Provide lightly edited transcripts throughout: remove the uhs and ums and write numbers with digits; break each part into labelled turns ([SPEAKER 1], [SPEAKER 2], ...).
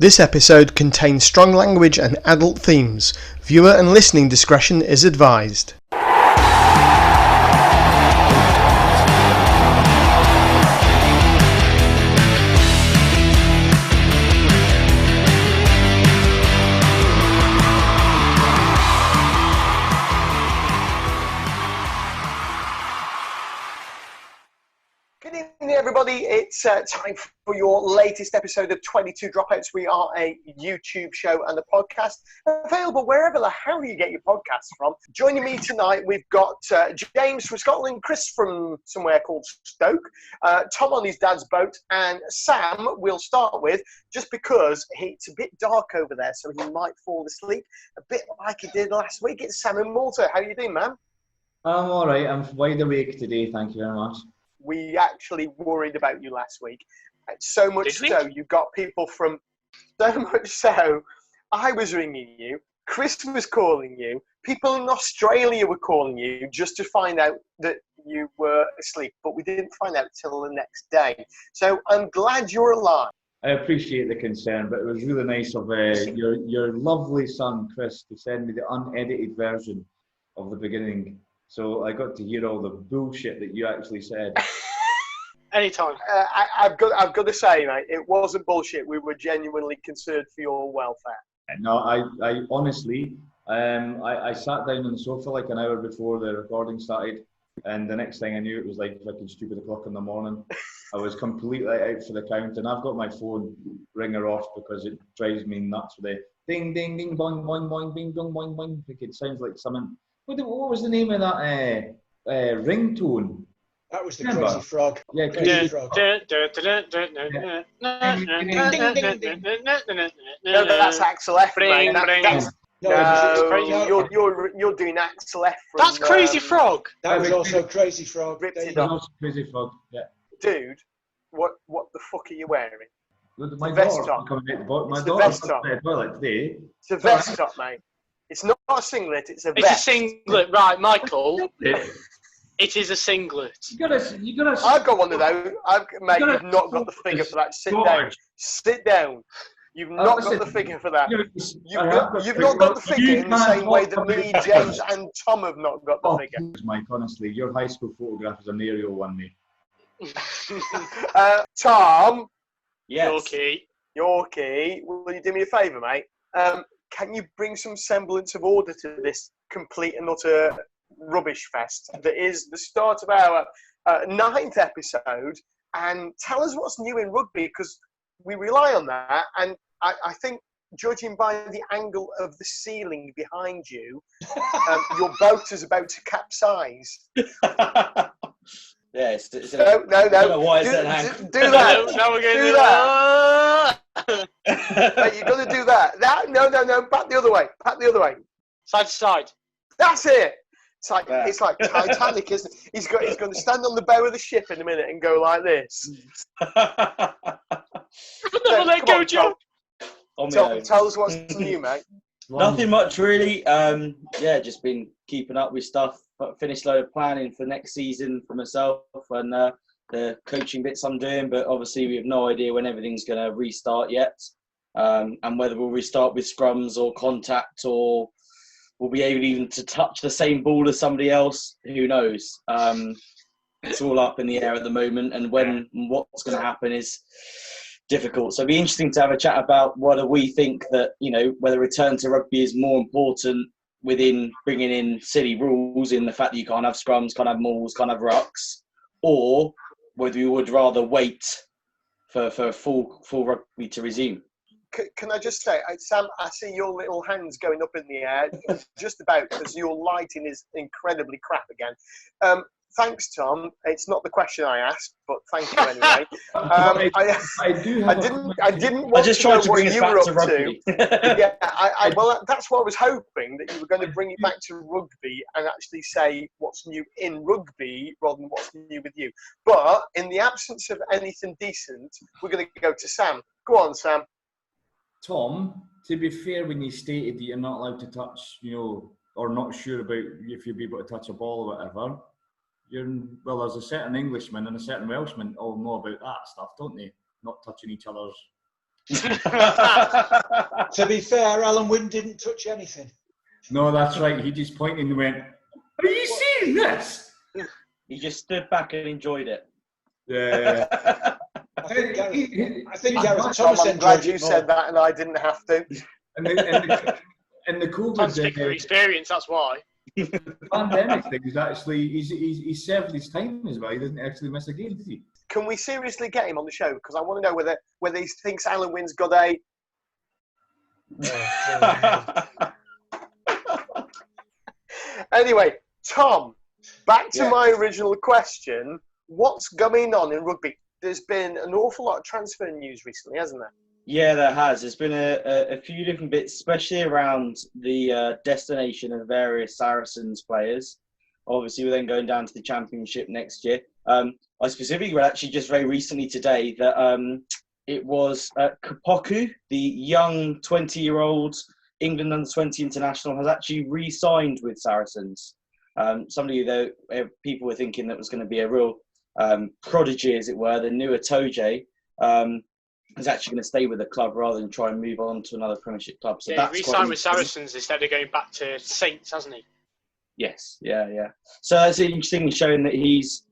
[SPEAKER 1] This episode contains strong language and adult themes. Viewer and listening discretion is advised. Good evening, everybody. It's time for your latest episode of 22 Dropouts. We are a YouTube show and a podcast available wherever the hell you get your podcasts from. Joining me tonight, we've got James from Scotland, Chris from somewhere called Stoke, Tom on his dad's boat, and Sam we'll start with, just because it's a bit dark over there, so he might fall asleep, a bit like he did last week. It's Sam in Malta. How are you doing, man?
[SPEAKER 2] I'm all right. I'm wide awake today. Thank you very much.
[SPEAKER 1] We actually worried about you last week. So much so, you got people from... So much so, I was ringing you, Chris was calling you, people in Australia were calling you just to find out that you were asleep, but we didn't find out till the next day. So I'm glad you're alive.
[SPEAKER 2] I appreciate the concern, but it was really nice of your lovely son, Chris, to send me the unedited version of the beginning. So I got to hear all the bullshit that you actually said.
[SPEAKER 3] Anytime.
[SPEAKER 1] I've got to say, mate, it wasn't bullshit. We were genuinely concerned for your welfare.
[SPEAKER 2] No, I honestly, I sat down on the sofa like an hour before the recording started, and the next thing I knew, it was like fucking stupid o'clock in the morning. I was completely out for the count, and I've got my phone ringer off because it drives me nuts with the ding, ding, ding, boing, boing, boing, bing, dong, boing, boing. It sounds like something. What was the name of that ringtone?
[SPEAKER 4] That was the Crazy Frog.
[SPEAKER 2] Yeah, Crazy Frog.
[SPEAKER 1] No, that's Axel F.
[SPEAKER 3] Bring, bring.
[SPEAKER 1] You're doing Axel F. From,
[SPEAKER 3] that's Crazy Frog.
[SPEAKER 4] That was also Crazy Frog.
[SPEAKER 2] Crazy Frog. Yeah.
[SPEAKER 1] Dude, what the fuck are you wearing?
[SPEAKER 2] My
[SPEAKER 1] vest top.
[SPEAKER 2] My daughter's up the toilet today.
[SPEAKER 1] It's a vest top, mate. It's not a singlet, it's a vest.
[SPEAKER 3] It's a singlet, right, Michael? It is a singlet.
[SPEAKER 2] You gotta.
[SPEAKER 1] I've got one of those. Mate, you've not got the figure for that. Sit down. Sit down. You've not got the figure for that. You've not got the figure in the same way that me, James, and Tom have not got the figure.
[SPEAKER 2] Mike, honestly, your high school photograph is an aerial one, mate.
[SPEAKER 1] Tom.
[SPEAKER 3] Yes.
[SPEAKER 1] Yorkie. Will you do me a favour, mate? Can you bring some semblance of order to this complete and utter rubbish fest that is the start of our 9th episode, and tell us what's new in rugby, because we rely on that, and I think, judging by the angle of the ceiling behind you, your boat is about to capsize.
[SPEAKER 5] Yeah,
[SPEAKER 1] no.
[SPEAKER 5] Why is
[SPEAKER 1] do that.
[SPEAKER 3] Now we're going
[SPEAKER 1] to do that. Mate, you're going to do that. No. Back the other way.
[SPEAKER 3] Side to side.
[SPEAKER 1] That's it. It's like Titanic, isn't it? He's going to stand on the bow of the ship in a minute and go like this.
[SPEAKER 3] Never let go, Joe.
[SPEAKER 1] Tell us what's new, mate.
[SPEAKER 5] Nothing much really. Just been keeping up with stuff. Finished a load of planning for next season for myself and the coaching bits I'm doing. But obviously we have no idea when everything's going to restart yet, and whether we'll restart with scrums or contact, or we'll be able even to touch the same ball as somebody else. Who knows? It's all up in the air at the moment, and what's going to happen is difficult. So it'll be interesting to have a chat about whether we think that, whether return to rugby is more important within bringing in silly rules in the fact that you can't have scrums, can't have mauls, can't have rucks, or whether we would rather wait for full rugby to resume.
[SPEAKER 1] Can I just say, Sam, I see your little hands going up in the air, just about, because your lighting is incredibly crap again. Thanks, Tom. It's not the question I asked, but thank you anyway. I didn't want to know what you were up to. Yeah, well, that's what I was hoping, that you were going to bring it back to rugby and actually say what's new in rugby rather than what's new with you. But in the absence of anything decent, we're going to go to Sam. Go on, Sam.
[SPEAKER 2] Tom, to be fair, when you stated that you're not allowed to touch, or not sure about if you'll be able to touch a ball or whatever, there's a certain Englishman and a certain Welshman all know about that stuff, don't they? Not touching each other's
[SPEAKER 4] To be fair, Alan Wynne didn't touch anything.
[SPEAKER 2] No, that's right. He just pointed and went, "Are you seeing this?"
[SPEAKER 5] He just stood back and enjoyed it.
[SPEAKER 2] Yeah.
[SPEAKER 4] I think
[SPEAKER 1] Tom,
[SPEAKER 4] Gareth Thomas
[SPEAKER 1] I'm glad
[SPEAKER 4] enjoyed
[SPEAKER 1] you
[SPEAKER 4] it more.
[SPEAKER 1] said that and I didn't have to.
[SPEAKER 2] And the
[SPEAKER 3] Can't
[SPEAKER 2] COVID
[SPEAKER 3] speak for experience, that's why.
[SPEAKER 2] pandemic thing is actually he's served his time as well. He doesn't actually miss a game, does he?
[SPEAKER 1] Can we seriously get him on the show? Because I want to know whether he thinks Alan Wynn's got a... Anyway, Tom, back to my original question. What's going on in rugby? There's been an awful lot of transfer news recently, hasn't there?
[SPEAKER 5] Yeah, there has. There's been a few different bits, especially around the destination of various Saracens players. Obviously, we're then going down to the Championship next year. I specifically read actually just very recently today that it was Kapoku, the young 20-year-old England under-20 international, has actually re-signed with Saracens. Somebody that people were thinking that was going to be a real prodigy, as it were, the newer Toje, is actually going to stay with the club rather than try and move on to another Premiership club. So
[SPEAKER 3] Yeah,
[SPEAKER 5] that's
[SPEAKER 3] he re-signed with Saracens instead of going back to Saints, hasn't he?
[SPEAKER 5] Yes, yeah. So that's interesting, showing that he's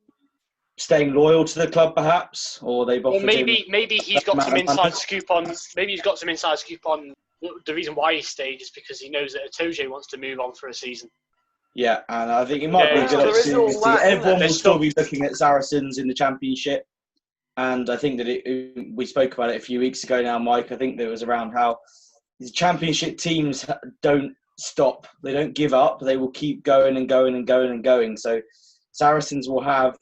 [SPEAKER 5] staying loyal to the club, perhaps, or they've offered
[SPEAKER 3] Or maybe he's got some inside scoop on. Maybe he's got some inside scoop on the reason why he stayed is because he knows that Atoje wants to move on for a season.
[SPEAKER 5] Yeah, and I think it might be a good
[SPEAKER 1] there is all
[SPEAKER 5] opportunity.
[SPEAKER 1] that, isn't
[SPEAKER 5] Everyone
[SPEAKER 1] there?
[SPEAKER 5] will still be looking at Saracens in the Championship, and I think that we spoke about it a few weeks ago now, Mike. I think there was around how the Championship teams don't stop. They don't give up. They will keep going and going and going and going. So Saracens will have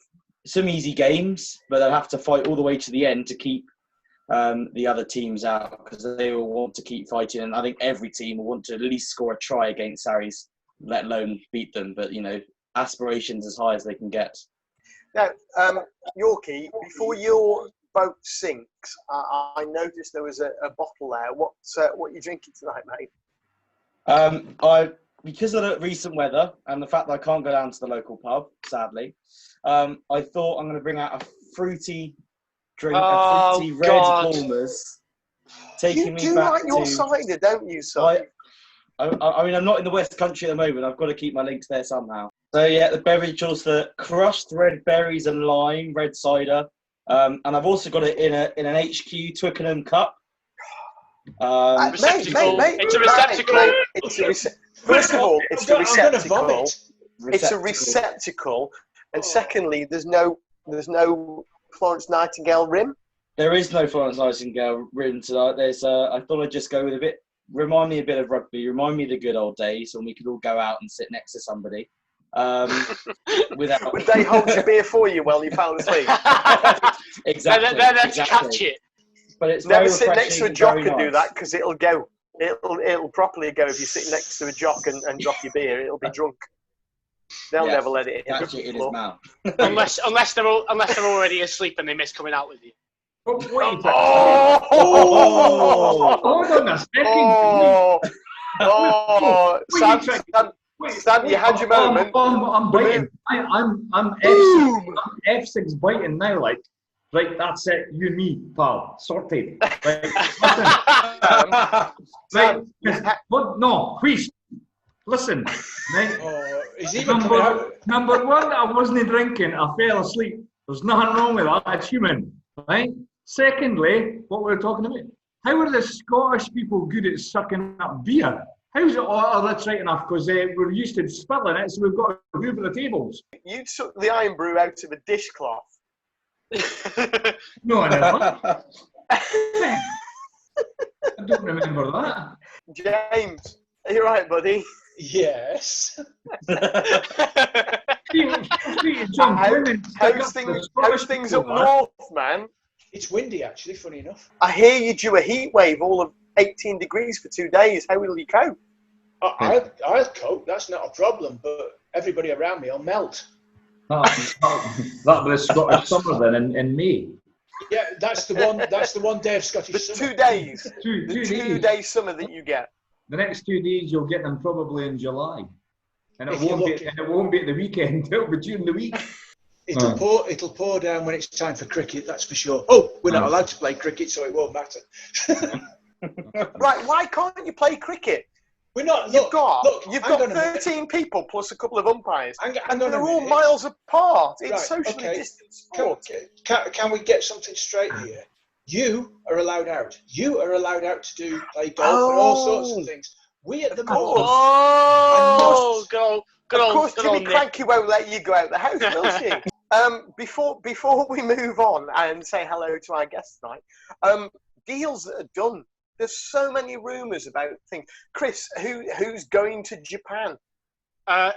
[SPEAKER 5] some easy games, but they'll have to fight all the way to the end to keep the other teams out, because they will want to keep fighting. And I think every team will want to at least score a try against Sarries, let alone beat them. But, aspirations as high as they can get.
[SPEAKER 1] Now, Yorkie, before your boat sinks, I noticed there was a bottle there. What are you drinking tonight, mate?
[SPEAKER 5] Because of the recent weather and the fact that I can't go down to the local pub, sadly, I thought I'm going to bring out a fruity drink, a fruity red Bulmers, taking me back
[SPEAKER 1] like your cider, don't you, son?
[SPEAKER 5] I mean, I'm not in the West Country at the moment. I've got to keep my links there somehow. So yeah, the beverage was the crushed red berries and lime red cider, and I've also got it in an HQ Twickenham cup.
[SPEAKER 3] Receptacle.
[SPEAKER 1] Mate,
[SPEAKER 3] it's a receptacle.
[SPEAKER 1] First of all, it's a receptacle. It's a
[SPEAKER 5] Receptacle.
[SPEAKER 1] receptacle, and secondly, there's no Florence Nightingale rim.
[SPEAKER 5] There is no Florence Nightingale rim tonight. There's I thought I'd just go with a bit. Remind me a bit of rugby. Remind me of the good old days when we could all go out and sit next to somebody. Without...
[SPEAKER 1] Would they hold your beer for you while you fell asleep?
[SPEAKER 5] Exactly.
[SPEAKER 3] They're there to catch it.
[SPEAKER 5] But it's
[SPEAKER 1] Never
[SPEAKER 5] very
[SPEAKER 1] sit next to a jock
[SPEAKER 5] very
[SPEAKER 1] and do
[SPEAKER 5] nice.
[SPEAKER 1] that, because it'll go. It'll properly go if you sit next to a jock and drop your beer. It'll be drunk. They'll never let it
[SPEAKER 5] Catch
[SPEAKER 1] hit
[SPEAKER 5] it
[SPEAKER 1] the
[SPEAKER 5] in his
[SPEAKER 1] floor.
[SPEAKER 5] mouth.
[SPEAKER 3] unless they're already asleep and they miss coming out with you.
[SPEAKER 2] Wait,
[SPEAKER 1] Oh!
[SPEAKER 2] hold on a second.
[SPEAKER 1] Oh! Sam, you had your moment.
[SPEAKER 2] I'm biting. I'm F6 biting now. Right, that's it. You and me, pal. Sorted. Right. What? No, please. Listen. Right.
[SPEAKER 4] Is he even coming out?
[SPEAKER 2] Number one, I wasn't drinking. I fell asleep. There's nothing wrong with that. It's human. Right? Secondly, what we're talking about. How are the Scottish people good at sucking up beer? How's it? Oh, that's right enough, because we're used to spilling it, so we've got to move the tables.
[SPEAKER 1] You took the iron brew out of a dishcloth.
[SPEAKER 2] No, I never. I don't remember that.
[SPEAKER 1] James, are you right, buddy?
[SPEAKER 4] Yes.
[SPEAKER 1] How's things up north, man?
[SPEAKER 4] It's windy, actually, funny enough.
[SPEAKER 1] I hear you due a heat wave all of 18 degrees for 2 days. How will you cope?
[SPEAKER 4] I'll cope, that's not a problem, but everybody around me will melt.
[SPEAKER 2] That was Scottish summer then in May.
[SPEAKER 4] Yeah, that's the one day of Scottish
[SPEAKER 1] The
[SPEAKER 4] summer.
[SPEAKER 1] 2 days.
[SPEAKER 2] Two
[SPEAKER 1] The 2
[SPEAKER 2] days.
[SPEAKER 1] day summer that you get.
[SPEAKER 2] The next 2 days you'll get them probably in July, and it
[SPEAKER 4] If you're
[SPEAKER 2] won't be.
[SPEAKER 4] lucky.
[SPEAKER 2] And it won't be at the weekend. It'll be during the week.
[SPEAKER 4] It'll pour down when it's time for cricket, that's for sure. Oh, we're not allowed to play cricket, so it won't matter.
[SPEAKER 1] Right, why can't you play cricket?
[SPEAKER 4] We're not.
[SPEAKER 1] You've got
[SPEAKER 4] hang on a minute.
[SPEAKER 1] 13 people plus a couple of umpires,
[SPEAKER 4] Hang
[SPEAKER 1] and
[SPEAKER 4] on a
[SPEAKER 1] they're all
[SPEAKER 4] minute.
[SPEAKER 1] miles apart. It's
[SPEAKER 4] Right,
[SPEAKER 1] socially
[SPEAKER 4] okay.
[SPEAKER 1] distant sport.
[SPEAKER 4] Can we get something straight here? You are allowed out. You are allowed out to play golf and all sorts of things. We at the moment.
[SPEAKER 3] Oh, good
[SPEAKER 1] Of course,
[SPEAKER 3] old
[SPEAKER 1] Jimmy
[SPEAKER 3] Nick.
[SPEAKER 1] Cranky won't let you go out the house, will she? Before we move on and say hello to our guest tonight, deals that are done. There's so many rumours about things. Chris, who's going to Japan?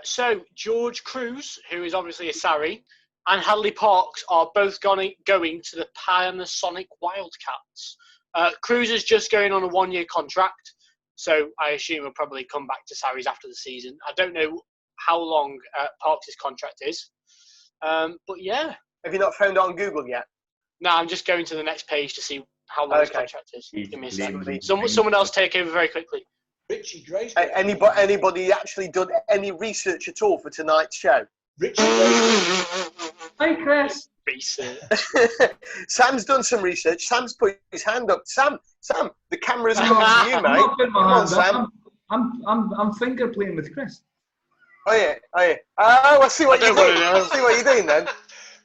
[SPEAKER 3] So George Cruz, who is obviously a Sarri, and Hadley Parks are both going to the Panasonic Wildcats. Cruz is just going on a 1-year contract, so I assume he'll probably come back to Sarri's after the season. I don't know how long Parks' contract is, but yeah.
[SPEAKER 1] Have you not found it on Google yet?
[SPEAKER 3] No, I'm just going to the next page to see how long his contract is. Give me a second. Someone else take over very quickly.
[SPEAKER 4] Richie Grace.
[SPEAKER 1] Anybody actually done any research at all for tonight's show?
[SPEAKER 4] Richie Grace.
[SPEAKER 5] Hi, Chris.
[SPEAKER 3] Research.
[SPEAKER 1] Sam's done some research. Sam's put his hand up. Sam, the camera's come to you, mate.
[SPEAKER 2] I'm
[SPEAKER 1] Come on, Sam.
[SPEAKER 2] I'm finger playing with Chris.
[SPEAKER 1] Oh yeah. Oh, I see what you're doing. I see what you're doing then.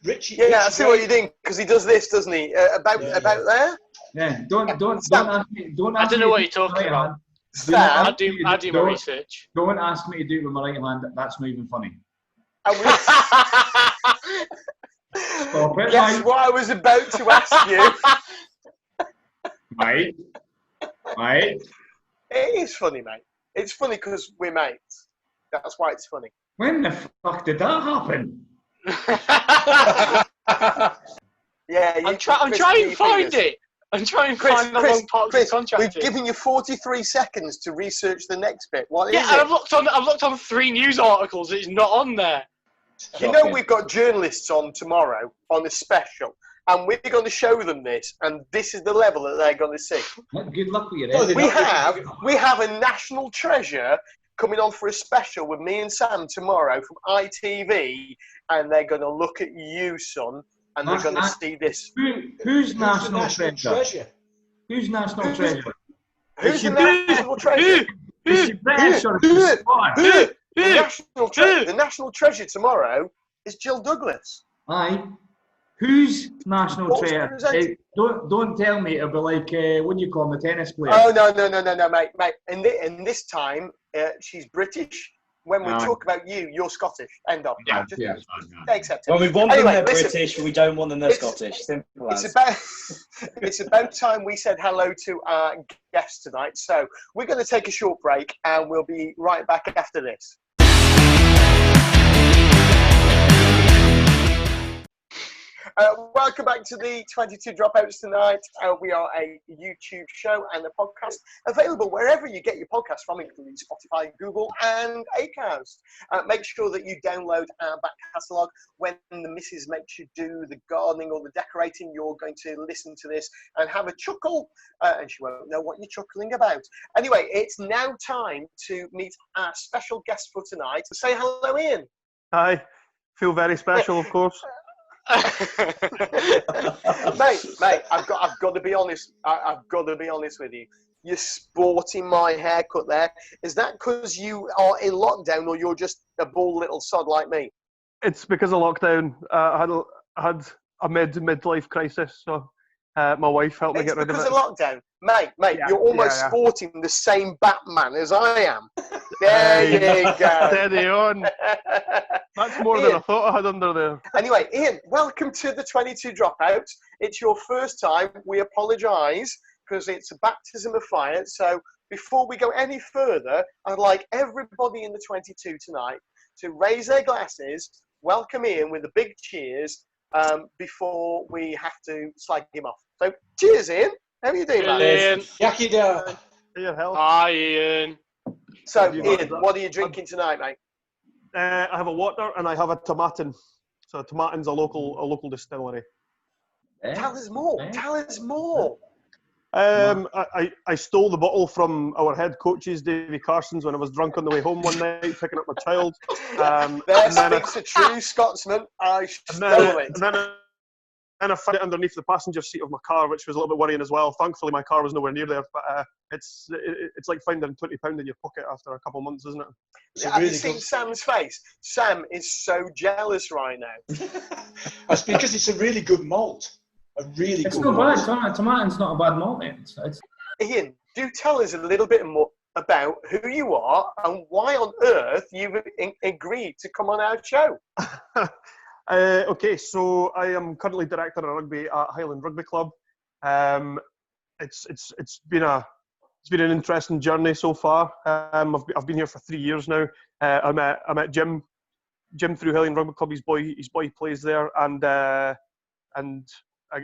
[SPEAKER 4] Richie.
[SPEAKER 1] I see what you're doing because he does this, doesn't he? About there.
[SPEAKER 2] Yeah, don't ask me.
[SPEAKER 3] I don't know what you're talking about.
[SPEAKER 1] Sam,
[SPEAKER 3] I do my research.
[SPEAKER 2] Don't ask me to do it with my right hand. That's not even funny. Stop it,
[SPEAKER 1] Guess
[SPEAKER 2] mate.
[SPEAKER 1] what I was about to ask you.
[SPEAKER 2] Mate.
[SPEAKER 1] It is funny, mate. It's funny because we're mates. That's why it's funny.
[SPEAKER 2] When the fuck did that happen?
[SPEAKER 1] Yeah,
[SPEAKER 3] I'm trying to find it. I'm trying to find the wrong part of the contract.
[SPEAKER 1] We've given you 43 seconds to research the next bit. What is
[SPEAKER 3] Yeah, and
[SPEAKER 1] it?
[SPEAKER 3] I've looked on 3 news articles. It's not on there.
[SPEAKER 1] You know we've got journalists on tomorrow on a special, and we're going to show them this, and this is the level that they're going to see.
[SPEAKER 2] Good luck with you.
[SPEAKER 1] We have a national treasure coming on for a special with me and Sam tomorrow from ITV, and they're going to look at you, son, and they're going to see this.
[SPEAKER 2] Who's national treasure? Who's national treasure?
[SPEAKER 1] Who's the national treasure?
[SPEAKER 2] Is she British or is she Scottish?
[SPEAKER 1] The national treasure tomorrow is Jill Douglas.
[SPEAKER 2] Aye. Who's national
[SPEAKER 1] What's
[SPEAKER 2] treasure?
[SPEAKER 1] presented?
[SPEAKER 2] Don't tell me it'll be like what do you call them, the tennis player?
[SPEAKER 1] Oh no, mate. And this time she's British. When we talk about you, you're Scottish. End of.
[SPEAKER 2] Yeah,
[SPEAKER 1] Just
[SPEAKER 2] yeah.
[SPEAKER 1] accept it.
[SPEAKER 5] Well, we want
[SPEAKER 1] Anyway,
[SPEAKER 5] them they're
[SPEAKER 1] listen,
[SPEAKER 5] British, we don't want them they're Scottish. Simple as.
[SPEAKER 1] It's about time we said hello to our guest tonight. So we're going to take a short break, and we'll be right back after this. Welcome back to the 22 Dropouts tonight. We are a YouTube show and a podcast available wherever you get your podcast from, including Spotify, Google, and Acast. Make sure that you download our back catalogue. When the missus makes you do the gardening or the decorating, you're going to listen to this and have a chuckle, and she won't know what you're chuckling about. Anyway, it's now time to meet our special guest for tonight. Say hello, Ian.
[SPEAKER 6] Hi. Feel very special, of course.
[SPEAKER 1] mate, I've got to be honest. I've got to be honest with you. You're sporting my haircut there. Is that because you are in lockdown, or you're just a bald little sod like me?
[SPEAKER 6] It's because of lockdown. I had a midlife crisis, so my wife helped me get rid of it.
[SPEAKER 1] It's because of lockdown, mate. Yeah, you're almost sporting the same Batman as I am. There you go.
[SPEAKER 6] Steady on. That's more than I thought I had under there.
[SPEAKER 1] Anyway, Ian, welcome to the 22 Dropouts. It's your first time. We apologise because it's a baptism of fire. So before we go any further, I'd like everybody in the 22 tonight to raise their glasses, welcome Ian with a big cheers before we have to slag him off. So cheers, Ian. How are you doing, man?
[SPEAKER 3] Ian.
[SPEAKER 4] Yakida.
[SPEAKER 3] Hi, Ian.
[SPEAKER 1] So, Ian, what are you drinking tonight, mate?
[SPEAKER 6] I have a water and I have a tomatin. So tomatin's a local distillery.
[SPEAKER 1] Tell us more. Tell us more.
[SPEAKER 6] I stole the bottle from our head coach's, Davy Carson's, when I was drunk on the way home one night, picking up my child.
[SPEAKER 1] There speaks a true Scotsman. I stole it.
[SPEAKER 6] And I found it underneath the passenger seat of my car, which was a little bit worrying as well. Thankfully, my car was nowhere near there. But it's like finding £20 in your pocket after a couple of months, isn't it?
[SPEAKER 1] Have you seen Sam's face? Sam is so jealous right now.
[SPEAKER 4] That's because it's a really good malt.
[SPEAKER 7] It's not bad. Tomatin's not a bad malt, mate.
[SPEAKER 1] Ian, do tell us a little bit more about who you are and why on earth you've agreed to come on our show.
[SPEAKER 6] Okay, so I am currently director of rugby at Highland Rugby Club. It's been an interesting journey so far. I've been here for 3 years now. I met Jim through Highland Rugby Club. His boy plays there, and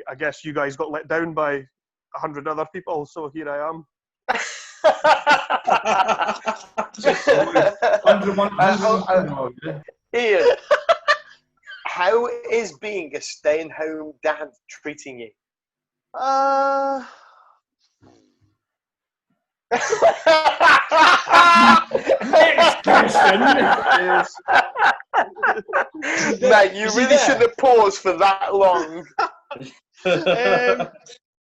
[SPEAKER 6] I guess you guys got let down by 100 other people, so here I am.
[SPEAKER 1] Ian, how is being a stay-at-home dad treating you?
[SPEAKER 7] Next question.
[SPEAKER 1] Mate, you really shouldn't have paused for that long.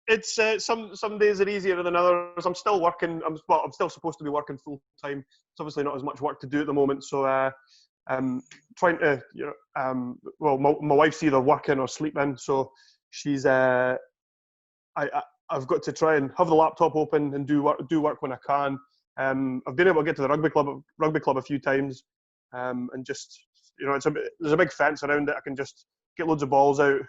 [SPEAKER 6] It's some days are easier than others. I'm still working. I'm still supposed to be working full time. It's obviously not as much work to do at the moment, so I'm trying to, well, my wife's either working or sleeping, so she's I've got to try and have the laptop open and do work when I can. I've been able to get to the rugby club a few times, and just, there's a big fence around it. I can just get loads of balls out,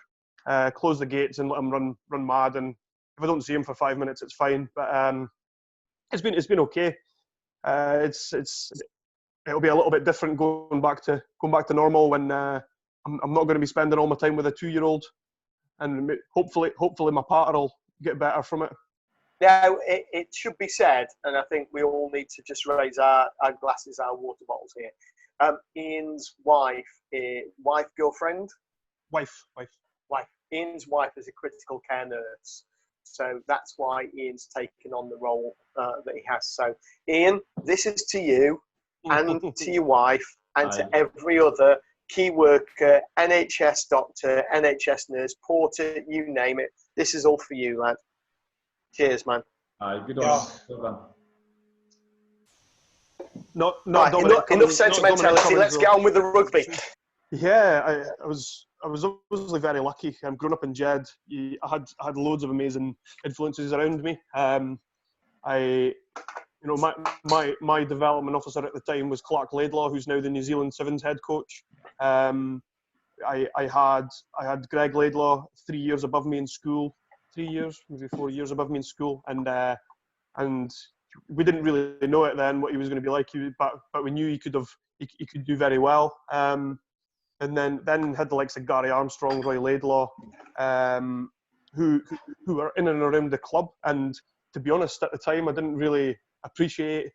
[SPEAKER 6] close the gates and let them run mad. And if I don't see them for 5 minutes, it's fine. But it's been okay. It'll be a little bit different going back to normal when I'm not going to be spending all my time with a 2-year-old, and hopefully my partner will get better from it.
[SPEAKER 1] Now, it should be said, and I think we all need to just raise our glasses, our water bottles here. Ian's girlfriend? Wife. Ian's wife is a critical care nurse. So that's why Ian's taken on the role that he has. So, Ian, this is to you and to your wife and to every other key worker, NHS doctor, NHS nurse, porter, you name it. This is all for you, lad. Cheers, man.
[SPEAKER 2] Good on.
[SPEAKER 1] Enough sentimentality. Let's get on with the rugby.
[SPEAKER 6] Yeah, I was obviously very lucky. I'm growing up in Jed. I had loads of amazing influences around me. My development officer at the time was Clark Laidlaw, who's now the New Zealand Sevens head coach. I had Greg Laidlaw 3 years above me in school. 3 years, maybe 4 years above me in school, and we didn't really know it then what he was going to be like. But we knew he could do very well. And then had the likes of Gary Armstrong, Roy Laidlaw, who were in and around the club. And to be honest, at the time, I didn't really appreciate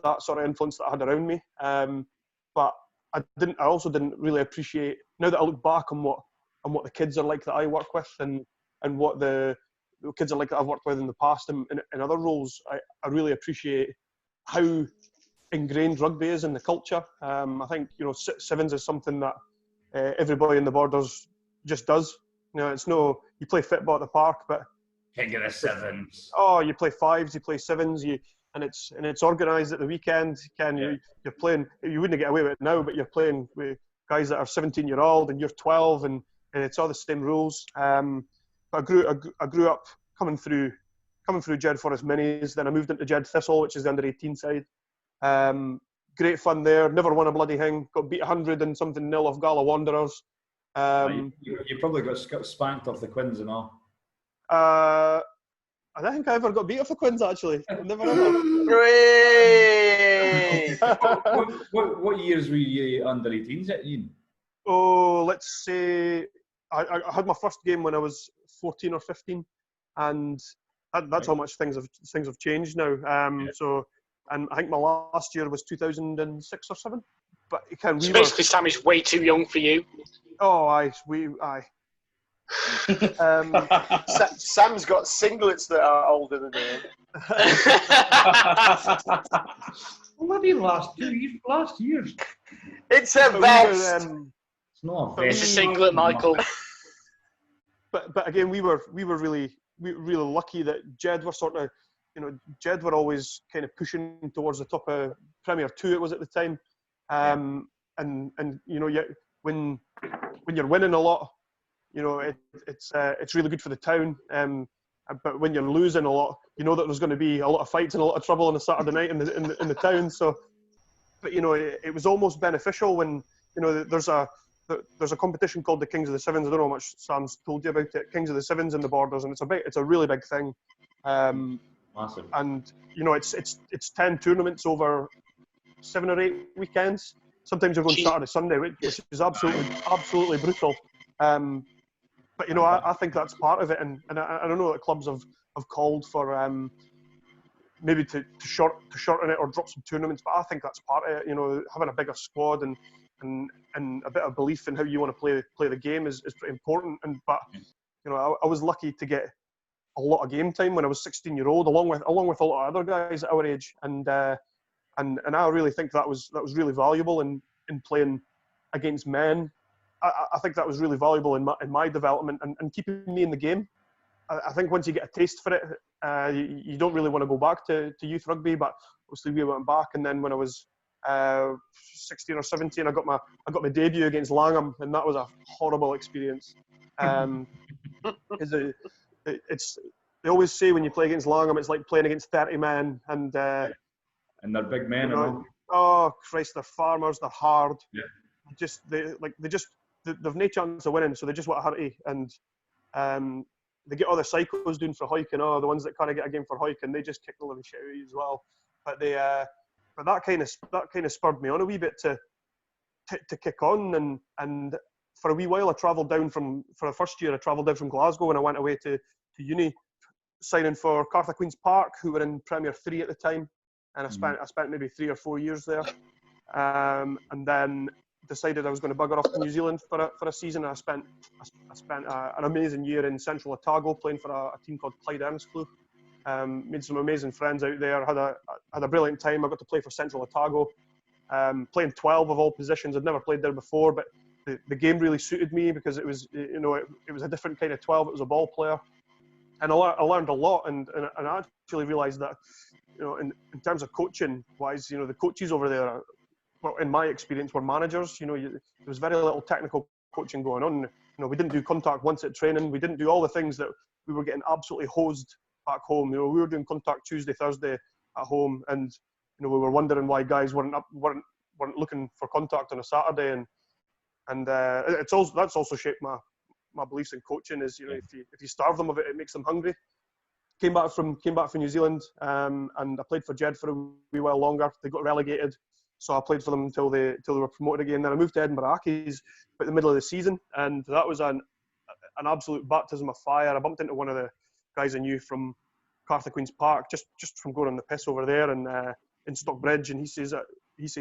[SPEAKER 6] that sort of influence that I had around me. But I also didn't really appreciate, now that I look back on what the kids are like that I work with, and what the kids are like that I've worked with in the past and in other roles, I really appreciate how ingrained rugby is in the culture. I think, sevens is something that everybody in the Borders just does. It's no, you play football at the park, but
[SPEAKER 7] can't get a sevens.
[SPEAKER 6] Oh, you play fives, you play sevens, and it's organised at the weekend. You're playing. You wouldn't get away with it now, but you're playing with guys that are 17-year-old and you're 12, and it's all the same rules. But I grew up coming through Jed Forest Minis. Then I moved into Jed Thistle, which is the under-18 side. Great fun there. Never won a bloody thing. Got beat 100 and something nil off Gala Wanderers.
[SPEAKER 2] You probably got spanked off the Quins and all.
[SPEAKER 6] I don't think I ever got beat off the Quins, actually. Never ever.
[SPEAKER 2] What years were you under 18s at, Ian?
[SPEAKER 6] Oh, let's say I had my first game when I was 14 or 15, and that's how much things have changed now. So, and I think my last year was 2006 or 7. But
[SPEAKER 3] basically, Sammy's way too young for you.
[SPEAKER 6] Oh,
[SPEAKER 1] Sam's got singlets that are older than him.
[SPEAKER 7] Bloody last years.
[SPEAKER 1] It's a vest.
[SPEAKER 2] It's not a
[SPEAKER 6] But
[SPEAKER 3] It's a
[SPEAKER 2] vest.
[SPEAKER 3] singlet, Michael.
[SPEAKER 6] But again, we were really lucky that Jed were sort of, Jed were always kind of pushing towards the top of Premier 2. It was at the time, and when you're winning a lot, it's really good for the town. But when you're losing a lot, you know that there's going to be a lot of fights and a lot of trouble on a Saturday night in the town. So, but it was almost beneficial when there's a competition called the Kings of the Sevens. I don't know how much Sam's told you about it. Kings of the Sevens in the Borders, and it's a really big thing.
[SPEAKER 2] Massive.
[SPEAKER 6] And it's 10 tournaments over 7 or 8 weekends. Sometimes you're going Saturday, Sunday, which is absolutely brutal. But I think that's part of it, and I don't know that clubs have called for maybe to shorten it or drop some tournaments, but I think that's part of it. Having a bigger squad and a bit of belief in how you want to play the game is pretty important. But I was lucky to get a lot of game time when I was 16-year-old, along with a lot of other guys at our age, and I really think that was really valuable in playing against men. I think that was really valuable in my development and keeping me in the game. I think once you get a taste for it, you don't really want to go back to youth rugby. But obviously we went back, and then when I was 16 or 17, I got my debut against Langham, and that was a horrible experience. They always say when you play against Langham, it's like playing against 30 men, and
[SPEAKER 2] they're big men, and all.
[SPEAKER 6] Oh Christ, they're farmers, they're hard.
[SPEAKER 2] Yeah.
[SPEAKER 6] They've no chance of winning, so they just want to hurt you. And they get all the psychos doing for Hoik, and the ones that can't get a game for Hoik, and they just kick the living shit out of you as well. But that kind of spurred me on a wee bit to kick on, and for a wee while I travelled down for the first year. I travelled down from Glasgow, and I went away to uni, signing for Cartha Queen's Park, who were in Premier 3 at the time, and I spent maybe 3 or 4 years there, and then decided I was going to bugger off to New Zealand for a season. I spent an amazing year in Central Otago playing for a team called Clyde Earnscleugh. Made some amazing friends out there. Had a brilliant time. I got to play for Central Otago, playing 12 of all positions. I'd never played there before, but the game really suited me because it was a different kind of 12. It was a ball player, and I learned a lot. And I actually realised that in terms of coaching wise, the coaches over there, well, in my experience, were managers. There was very little technical coaching going on. We didn't do contact once at training. We didn't do all the things that we were getting absolutely hosed back home. We were doing contact Tuesday, Thursday at home, and we were wondering why guys weren't looking for contact on a Saturday. And that's also shaped my beliefs in coaching. Is if you starve them of it, it makes them hungry. Came back from New Zealand, and I played for Jed for a wee while longer. They got relegated. So I played for them until they were promoted again. Then I moved to Edinburgh Accies about the middle of the season, and that was an absolute baptism of fire. I bumped into one of the guys I knew from Cartha Queen's Park, just from going on the piss over there and in Stockbridge, and he says,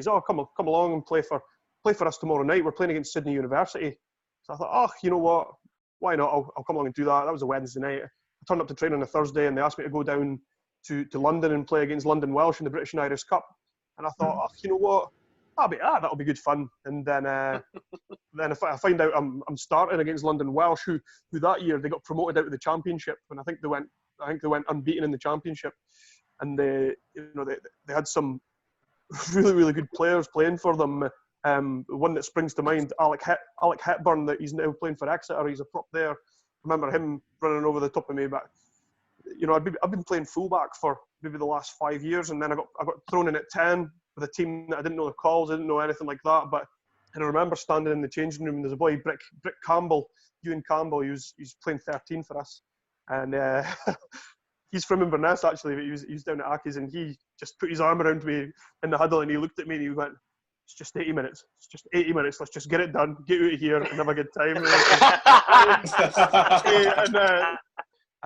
[SPEAKER 6] "Oh, come along and play for us tomorrow night. We're playing against Sydney University." So I thought, "Oh, you know what? Why not? I'll come along and do that." That was a Wednesday night. I turned up to train on a Thursday, and they asked me to go down to London and play against London Welsh in the British and Irish Cup. And I thought, oh, you know what? That'll be good fun. And then if I find out I'm starting against London Welsh, who that year they got promoted out of the championship, and I think they went unbeaten in the championship, and they had some really, really good players playing for them. The one that springs to mind, Alec Hepburn, that he's now playing for Exeter. He's a prop there. I remember him running over the top of me, but I've been playing fullback for maybe the last 5 years, and then I got thrown in at 10 with a team that I didn't know the calls, I didn't know anything like that. And I remember standing in the changing room, and there's a boy, Brick Campbell, Ewan Campbell. He's playing 13 for us, and he's from Inverness actually, but he was down at Accies, and he just put his arm around me in the huddle, and he looked at me and he went, "It's just 80 minutes. It's just 80 minutes. Let's just get it done. Get out of here and have a good time."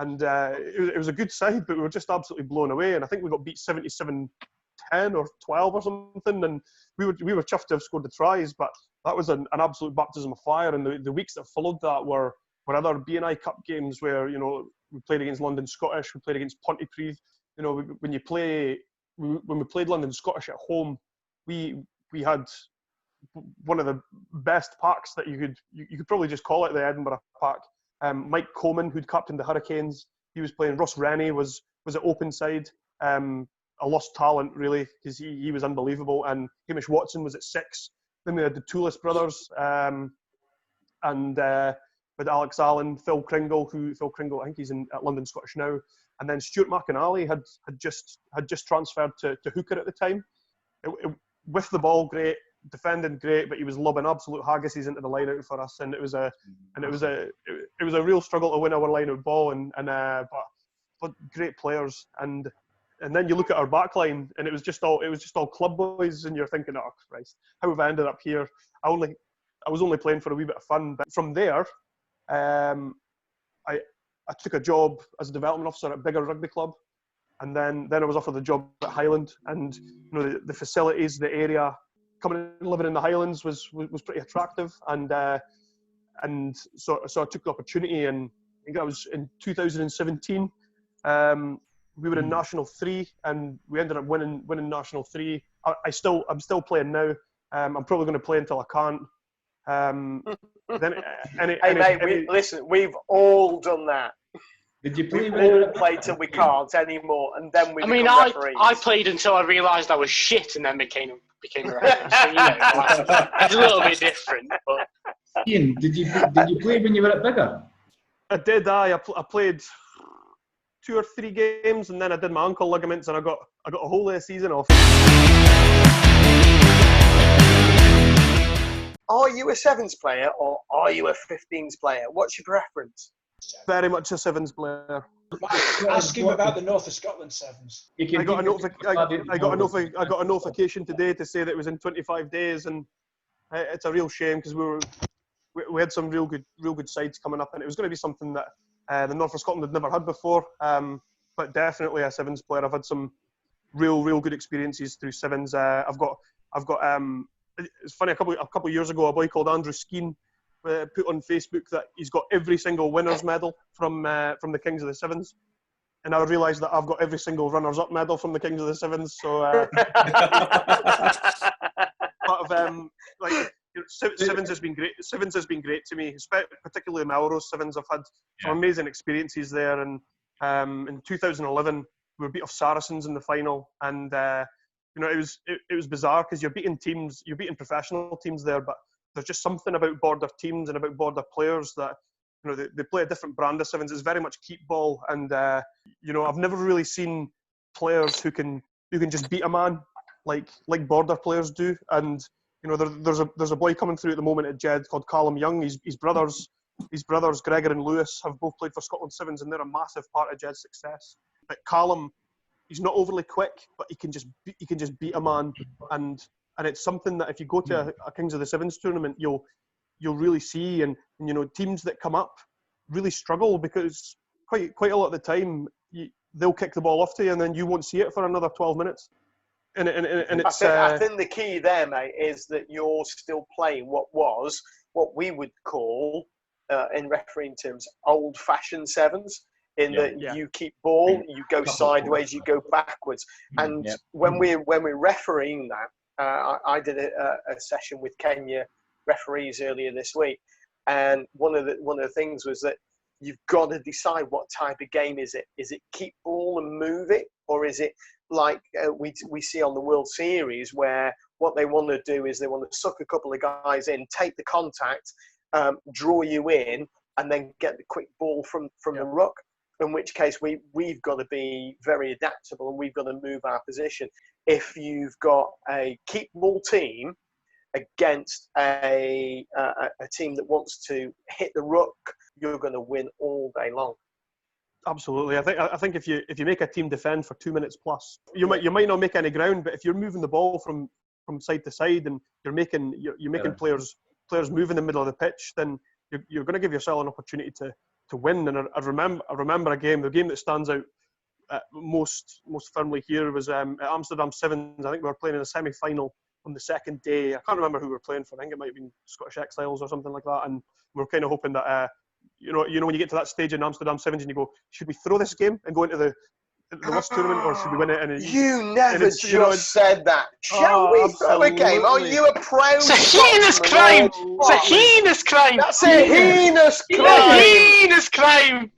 [SPEAKER 6] It was a good side, but we were just absolutely blown away. And I think we got beat 77-10 or 12 or something. And we were chuffed to have scored the tries, but that was an absolute baptism of fire. And the weeks that followed that were other B&I Cup games where, you know, we played against London Scottish, we played against Pontypridd. You know, when we played London Scottish at home, we had one of the best packs that you could probably just call it the Edinburgh pack. Mike Coleman, who'd captained the Hurricanes, he was playing. Ross Rennie was at open side. A lost talent really, because he was unbelievable. And Hamish Watson was at 6. Then we had the Toulis brothers, and with Alex Allen, Phil Kringle, I think he's at London Scottish now. And then Stuart McAnally had just transferred to hooker at the time. With the ball, great, defending great, but he was lobbing absolute haggises into the line out for us, and it was a real struggle to win our line out ball. But great players, and then you look at our back line, and it was just all club boys, and you're thinking, oh Christ, how have I ended up here? I was only playing for a wee bit of fun, but from there, I took a job as a development officer at Bigger Rugby Club, and then I was offered the job at Highland, and you know the facilities, the area, coming and living in the Highlands was pretty attractive, and so I took the opportunity, and I think that was in 2017. We were in National 3, and we ended up winning National 3. I'm still playing now. I'm probably going to play until I can't.
[SPEAKER 1] Listen, we've all done that.
[SPEAKER 2] Did you play?
[SPEAKER 1] We've all played till we can't anymore, and then we.
[SPEAKER 3] I played until I realised I was shit, and then became a referee. So, you know, it's a little bit different. But
[SPEAKER 7] Ian, did you play when you were at Bigger?
[SPEAKER 6] I did. I played 2 or 3 games, and then I did my ankle ligaments, and I got a whole season off.
[SPEAKER 1] Are you a sevens player or are you a 15s player? What's your preference?
[SPEAKER 6] Very much a sevens player.
[SPEAKER 4] Ask him about the North of Scotland sevens.
[SPEAKER 6] I got a notification today to say that it was in 25 days, and it's a real shame because we had some real good sides coming up, and it was going to be something that the North of Scotland had never had before. But definitely a sevens player. I've had some real good experiences through sevens. I've got. It's funny. A couple of years ago, a boy called Andrew Skeen put on Facebook that he's got every single winner's medal from the Kings of the Sevens, and I realised that I've got every single runners-up medal from the Kings of the Sevens. So, sevens has been great. Sevens has been great to me, particularly Melrose Sevens. I've had some amazing experiences there, and in 2011 we were beat off Saracens in the final, and you know, it was bizarre because you're beating professional teams there, but there's just something about border teams and about border players that, you know, they play a different brand of sevens. It's very much keep ball, and you know, I've never really seen players who can just beat a man like border players do. And you know, there's a boy coming through at the moment at Jed called Callum Young. His brothers Gregor and Lewis have both played for Scotland Sevens, and they're a massive part of Jed's success. But Callum, he's not overly quick, but he can just beat a man, and it's something that if you go to a Kings of the Sevens tournament, you'll really see, and you know, teams that come up really struggle because quite a lot of the time they'll kick the ball off to you, and then you won't see it for another 12 minutes. And it's.
[SPEAKER 1] I think the key there, mate, is that you're still playing what we would call, in refereeing terms, old-fashioned sevens. You keep ball, you go sideways, you go backwards, and when we're refereeing that, I did a session with Kenya referees earlier this week, and one of the things was that you've got to decide what type of game is it. Is it keep ball and move it, or is it like we see on the World Series where what they want to do is they want to suck a couple of guys in, take the contact, draw you in, and then get the quick ball from the ruck. In which case we've got to be very adaptable, and we've got to move our position. If you've got a keep ball team against a team that wants to hit the ruck, you're going to win all day long.
[SPEAKER 6] Absolutely, I think if you make a team defend for 2 minutes plus, you might not make any ground, but if you're moving the ball from side to side and you're making players move in the middle of the pitch, then you're going to give yourself an opportunity to win. And I remember the game that stands out most firmly here was at Amsterdam Sevens. I think we were playing in a semi-final on the second day. I can't remember who we were playing for. I think it might have been Scottish Exiles or something like that. And we were kind of hoping that you know when you get to that stage in Amsterdam Sevens and you go, should we throw this game and go into the worst tournament, or should we win it? And
[SPEAKER 1] you never said that. Shall we throw a game? Are you a proud?
[SPEAKER 3] It's a heinous crime. It's a heinous crime.
[SPEAKER 1] That's a heinous crime.
[SPEAKER 3] A heinous crime.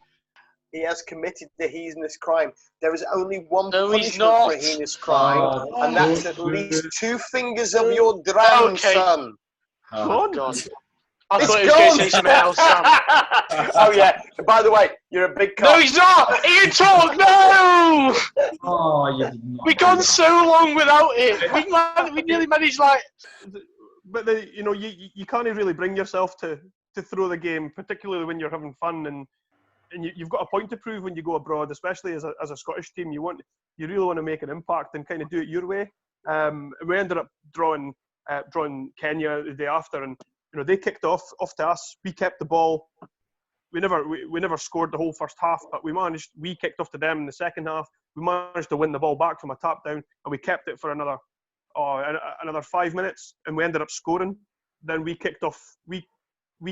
[SPEAKER 1] He has committed the heinous crime. There is only one
[SPEAKER 3] No, he's
[SPEAKER 1] punishment
[SPEAKER 3] not.
[SPEAKER 1] for a heinous crime, and that's at least 2 fingers of your drown, son.
[SPEAKER 3] Oh, God. I
[SPEAKER 1] It's
[SPEAKER 3] thought he was going to say
[SPEAKER 1] gone.
[SPEAKER 3] something else, Sam.
[SPEAKER 1] Oh, yeah. By the way, you're a big cock.
[SPEAKER 3] No, he's not! Ian talk, no!
[SPEAKER 2] Oh, you did not.
[SPEAKER 3] We've gone so long without it. We nearly managed, like...
[SPEAKER 6] But you can't really bring yourself to throw the game, particularly when you're having fun, and you've got a point to prove when you go abroad, especially as a Scottish team. You really want to make an impact and kind of do it your way. We ended up drawing Kenya the day after, and they kicked off to us. We kept the ball. We never scored the whole first half, but we kicked off to them in the second half. We managed to win the ball back from a tap down, and we kept it for another 5 minutes, and we ended up scoring. Then we kicked off. We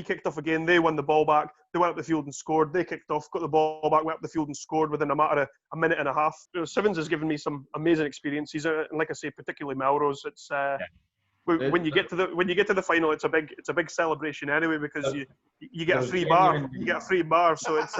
[SPEAKER 6] kicked off again. They won the ball back. They went up the field and scored. They kicked off, got the ball back, went up the field and scored within a matter of a minute and a half. Sevens has given me some amazing experiences, and like I say, particularly Melrose. It's when you get to the final, it's a big celebration anyway, because you get a free bar. You get a free bar, so it's.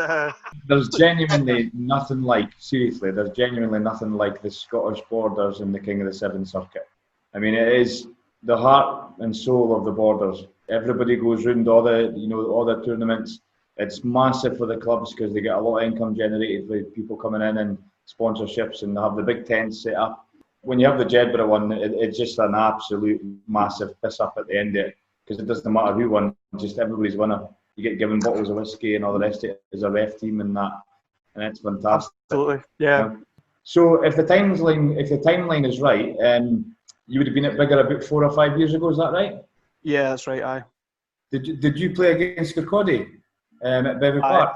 [SPEAKER 2] There's genuinely nothing like the Scottish Borders and the King of the Seven circuit. I mean, it is the heart and soul of the Borders. Everybody goes round all the tournaments. It's massive for the clubs because they get a lot of income generated with people coming in and sponsorships, and they have the big tents set up. When you have the Jedburgh one, it's just an absolute massive piss up at the end of it, because it doesn't matter who won, just everybody's winner. You get given bottles of whiskey and all the rest of it as a ref team and that, and it's fantastic.
[SPEAKER 6] Absolutely, yeah.
[SPEAKER 2] So if the timeline is right, you would have been at Biggar about 4 or 5 years ago. Is that right?
[SPEAKER 6] Yeah, that's right. Aye.
[SPEAKER 2] Did you play against Kirkcaldy at Bevy Park?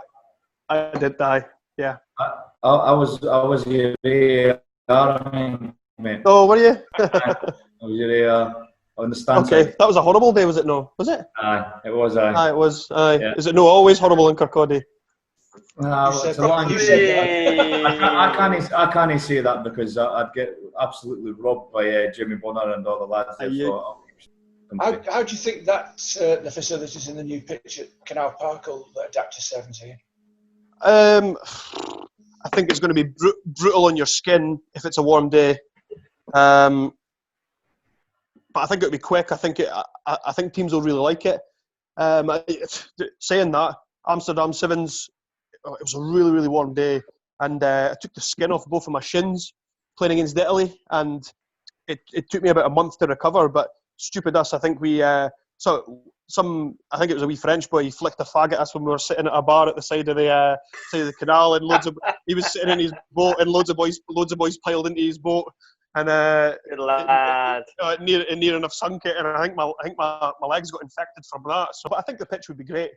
[SPEAKER 6] I did. Aye. Yeah.
[SPEAKER 2] I was here. Mate.
[SPEAKER 6] Oh, were you?
[SPEAKER 2] I was here on the stand.
[SPEAKER 6] Okay,
[SPEAKER 2] side.
[SPEAKER 6] that was a horrible day, was it? No, was it?
[SPEAKER 2] Aye, it was. Aye.
[SPEAKER 6] Aye, it was. Aye.
[SPEAKER 2] Yeah.
[SPEAKER 6] Is it no always horrible in Kirkcaldy?
[SPEAKER 2] It's a long. I can't say that because I'd get absolutely robbed by Jimmy Bonner and all the lads there.
[SPEAKER 4] How do you think that the facilities in the new pitch at Canal Park will adapt to 17?
[SPEAKER 6] I think it's going to be brutal on your skin if it's a warm day. But I think it'll be quick. I think teams will really like it. Saying that, Amsterdam Sevens, it was a really, really warm day, and I took the skin off both of my shins playing against Italy, and it took me about a month to recover. But stupid us, I think I think it was a wee French boy. He flicked a fag at us when we were sitting at a bar at the side of the canal, and he was sitting in his boat, and loads of boys piled into his boat, and
[SPEAKER 1] Good lad.
[SPEAKER 6] near enough sunk it, and I think my legs got infected from that. So, but I think the pitch would be great.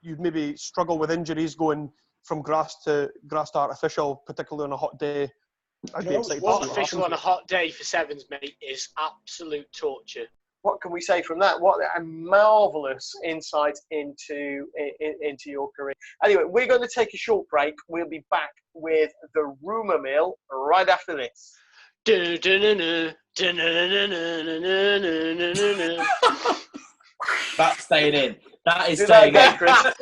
[SPEAKER 6] You'd maybe struggle with injuries going from grass to artificial, particularly on a hot day. I'd be excited.
[SPEAKER 3] Artificial on a hot day for Sevens, mate, is absolute torture.
[SPEAKER 1] What can we say from that? What a marvellous insight into your career. Anyway, we're going to take a short break. We'll be back with the rumour mill right after this.
[SPEAKER 5] That's staying in. That is staying in.
[SPEAKER 1] Chris.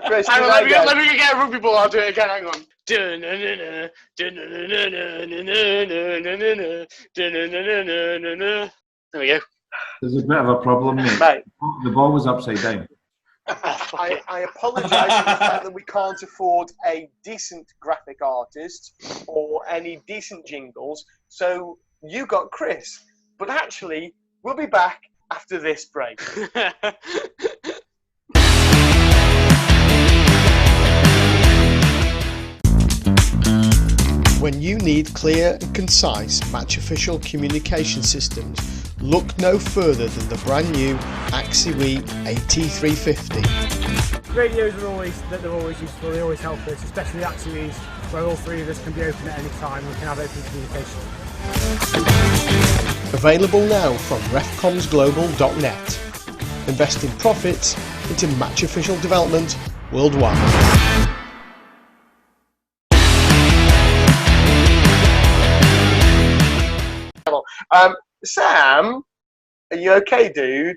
[SPEAKER 1] Chris,
[SPEAKER 3] Hang on, let me get a rugby ball. I'll do it again. Hang on. There we go.
[SPEAKER 2] There's a bit of a problem, mate. The ball was upside down.
[SPEAKER 1] I apologise for the fact that we can't afford a decent graphic artist or any decent jingles. So you got Chris. But actually, we'll be back after this break. When you need clear and concise match official communication systems, look no further than the brand new AXIWE AT350.
[SPEAKER 8] Radios they're always useful, they always help us, especially AXIWEs, where all three of us can be open at any time and we can have open communication.
[SPEAKER 1] Available now from refcomsglobal.net. Investing profits into match official development
[SPEAKER 4] worldwide.
[SPEAKER 1] Sam, are you okay, dude?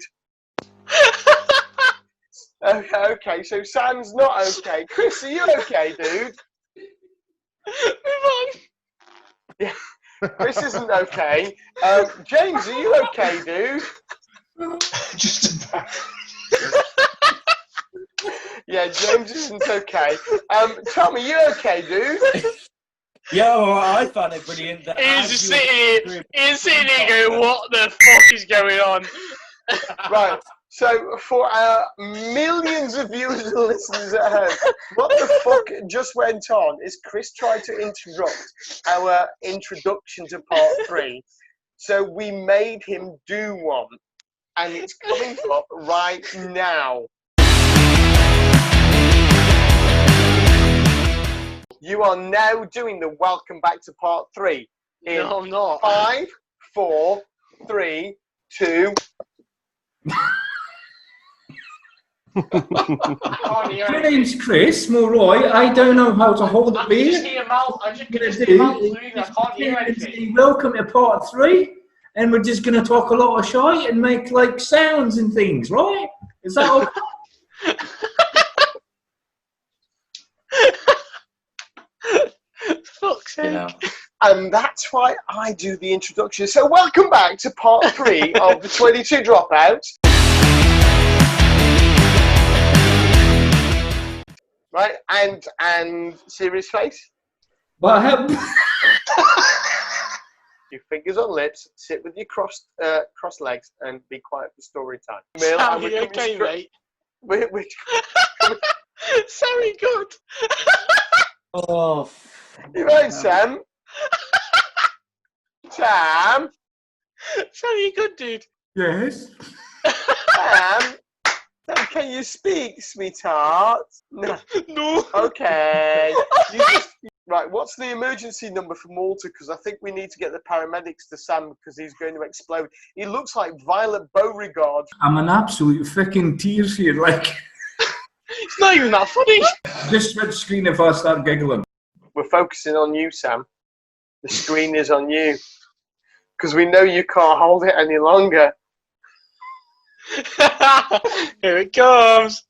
[SPEAKER 1] Okay, so Sam's not okay. Chris, are you okay, dude?
[SPEAKER 3] Move on.
[SPEAKER 1] Yeah, Chris isn't okay. James, are you okay, dude?
[SPEAKER 4] Just about.
[SPEAKER 1] Yeah, James isn't okay. Tom, are you okay, dude?
[SPEAKER 5] Yeah, well, I found it brilliant. That
[SPEAKER 3] He's
[SPEAKER 5] as
[SPEAKER 3] just
[SPEAKER 5] you were
[SPEAKER 3] sitting
[SPEAKER 5] through-
[SPEAKER 3] here, he's sitting here going, what the fuck is going on?
[SPEAKER 1] Right. So, for our millions of viewers and listeners at home, what the fuck just went on is Chris tried to interrupt our introduction to part 3. So we made him do one. And it's coming up right now. You are now doing the welcome back to part 3. In
[SPEAKER 3] No, I'm not.
[SPEAKER 1] 5, 4, 3, 2.
[SPEAKER 7] My name's Chris Mulroy. I don't know how to hold a
[SPEAKER 3] I can just
[SPEAKER 7] beer.
[SPEAKER 3] hear your mouth. I just
[SPEAKER 7] What
[SPEAKER 3] can
[SPEAKER 7] I'm
[SPEAKER 3] just
[SPEAKER 7] gonna
[SPEAKER 3] hear your mouth
[SPEAKER 7] do
[SPEAKER 3] moving. I
[SPEAKER 7] is
[SPEAKER 3] can't hear anything.
[SPEAKER 7] welcome to part 3, and we're just going to talk a lot of shite and make like sounds and things, right? Is that okay?
[SPEAKER 3] Fuck's sake.
[SPEAKER 5] Yeah.
[SPEAKER 1] And that's why I do the introduction. So welcome back to part 3 of the 22 Dropouts. Right, and serious face.
[SPEAKER 7] But I have...
[SPEAKER 1] Your fingers on lips, sit with your crossed legs, and be quiet for story time.
[SPEAKER 3] Sam,
[SPEAKER 1] and
[SPEAKER 3] are you okay, mate?
[SPEAKER 1] We're
[SPEAKER 3] Sorry, good.
[SPEAKER 5] Oh.
[SPEAKER 1] you right, Sam? Sam?
[SPEAKER 3] Sorry, you good, dude?
[SPEAKER 7] Yes?
[SPEAKER 1] Sam? Can you speak, sweetheart? No.
[SPEAKER 3] No.
[SPEAKER 1] Okay. Right, what's the emergency number for Malta? Because I think we need to get the paramedics to Sam because he's going to explode. He looks like Violet Beauregard.
[SPEAKER 7] I'm an absolute freaking tears here, like...
[SPEAKER 3] It's not even that funny.
[SPEAKER 7] Just switch screen if I start giggling.
[SPEAKER 1] We're focusing on you, Sam. The screen is on you. Because we know you can't hold it any longer.
[SPEAKER 3] Here it comes.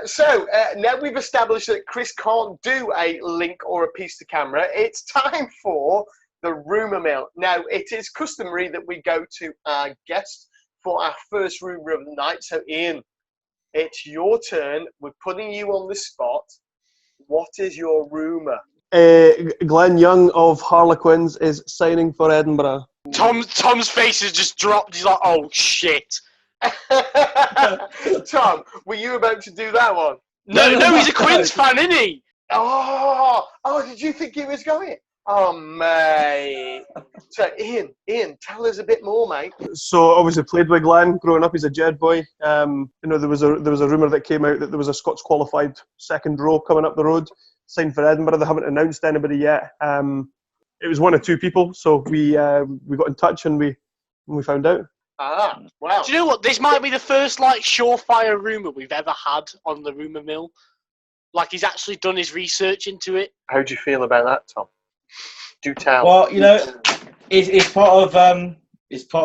[SPEAKER 1] So now we've established that Chris can't do a link or a piece to camera. It's time for the rumour mill. Now, it is customary that we go to our guest for our first rumour of the night. So, Ian, it's your turn. We're putting you on the spot. What is your rumour?
[SPEAKER 6] Glenn Young of Harlequins is signing for Edinburgh.
[SPEAKER 3] Tom's face has just dropped. He's like, oh, shit.
[SPEAKER 1] Tom, were you about to do that one?
[SPEAKER 3] No, he's a Quins fan, isn't he?
[SPEAKER 1] Oh, did you think he was going? Oh, mate. So, Ian, tell us a bit more, mate.
[SPEAKER 6] So obviously played with Glenn growing up. He's a Jed boy. There was a rumour that came out that there was a Scots qualified second row coming up the road, signed for Edinburgh. They haven't announced anybody yet. It was one of two people, so we got in touch and we found out.
[SPEAKER 1] Ah, wow.
[SPEAKER 3] Do you know what? This might be the first surefire rumour we've ever had on the rumour mill. Like he's actually done his research into it.
[SPEAKER 1] How do you feel about that, Tom? Do tell.
[SPEAKER 5] Well, it's part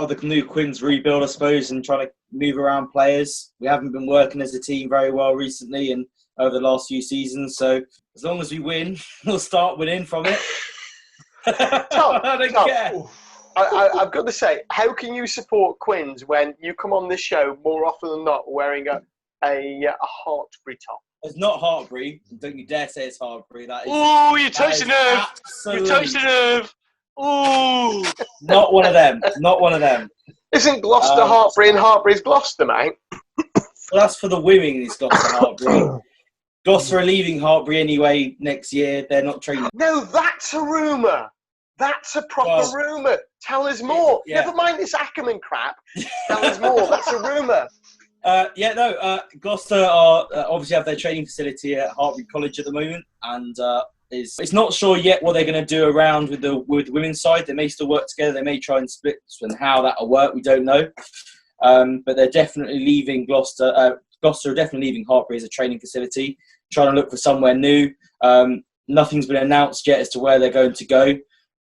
[SPEAKER 5] of the new Quins rebuild, I suppose, and trying to move around players. We haven't been working as a team very well recently and over the last few seasons. So as long as we win, we'll start winning from it.
[SPEAKER 1] Tom,
[SPEAKER 5] I don't care.
[SPEAKER 1] I've got to say, how can you support Quins when you come on this show more often than not wearing a Hartbury top?
[SPEAKER 5] It's not Hartbury. Don't you dare say it's Hartbury. That is.
[SPEAKER 3] Oh, you touched the nerve. You touched the nerve. Oh.
[SPEAKER 5] Not one of them. Not one of them.
[SPEAKER 1] Isn't Gloucester Hartbury and Hartbury's Gloucester, mate?
[SPEAKER 5] Well, that's for the women. It's Gloucester Hartbury. Gloucester are leaving Hartbury anyway next year. They're not training.
[SPEAKER 1] No, that's a rumour. That's a proper rumour. Tell us more.
[SPEAKER 5] Yeah.
[SPEAKER 1] Never mind this Ackerman crap. Tell us more. That's a rumour.
[SPEAKER 5] Gloucester are obviously have their training facility at Hartbury College at the moment, and it's not sure yet what they're going to do around with the women's side. They may still work together. They may try and split, and how that will work, we don't know. But they're definitely leaving Gloucester, Gloucester are definitely leaving Hartpury as a training facility, trying to look for somewhere new. Nothing's been announced yet as to where they're going to go,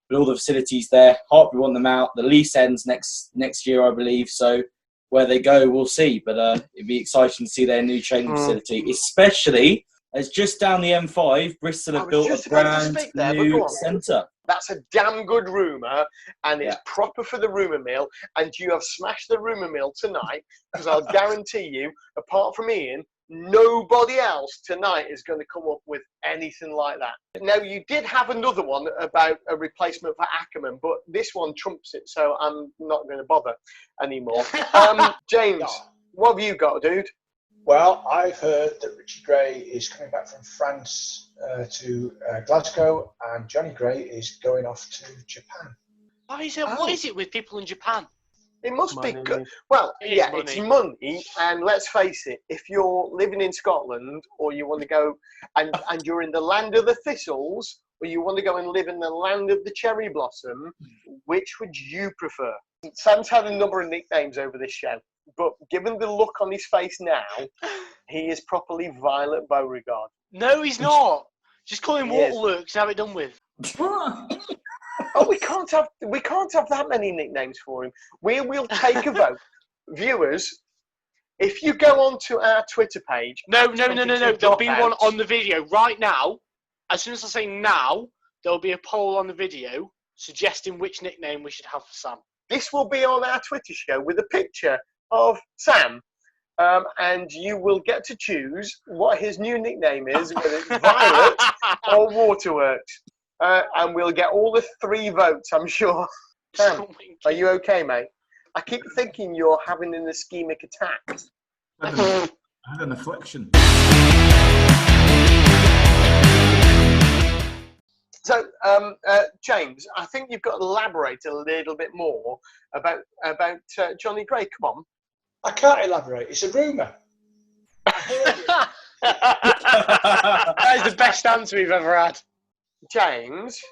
[SPEAKER 5] but all the facilities there, Hartpury want them out. The lease ends next year, I believe, so where they go, we'll see. But it'd be exciting to see their new training facility, especially as just down the M5, Bristol have built a brand new centre.
[SPEAKER 1] That's a damn good rumour, and it's proper for the rumour mill, and you have smashed the rumour mill tonight, because I'll guarantee you, apart from Ian, nobody else tonight is going to come up with anything like that. Now, you did have another one about a replacement for Ackerman, but this one trumps it, so I'm not going to bother anymore. James, what have you got, dude?
[SPEAKER 4] Well, I've heard that Richie Gray is coming back from France to Glasgow, and Johnny Gray is going off to Japan.
[SPEAKER 3] What is it with people in Japan?
[SPEAKER 1] It must
[SPEAKER 6] Money.
[SPEAKER 1] be good. Well,
[SPEAKER 3] It's
[SPEAKER 1] money, and let's face it, if you're living in Scotland or you want to go and you're in the land of the thistles, or you want to go and live in the land of the cherry blossom, which would you prefer? Sam's had a number of nicknames over this show, but given the look on his face now, he is properly Violet Beauregard.
[SPEAKER 3] No, he's not. Just call him Waterworks and have it done with.
[SPEAKER 1] Oh, we can't have that many nicknames for him. We will take a vote. Viewers, if you go onto our Twitter page...
[SPEAKER 3] No. There'll be one on the video right now. As soon as I say now, there'll be a poll on the video suggesting which nickname we should have for Sam.
[SPEAKER 1] This will be on our Twitter show with a picture of Sam. And you will get to choose what his new nickname is, whether it's Violet or Waterworks. And we'll get all the 3 votes, I'm sure. Sam, are you okay, mate? I keep thinking you're having an ischemic attack.
[SPEAKER 7] I had an affliction.
[SPEAKER 1] So, James, I think you've got to elaborate a little bit more about Johnny Gray. Come on.
[SPEAKER 4] I can't elaborate. It's a rumour.
[SPEAKER 3] That is the best answer we've ever had.
[SPEAKER 1] James?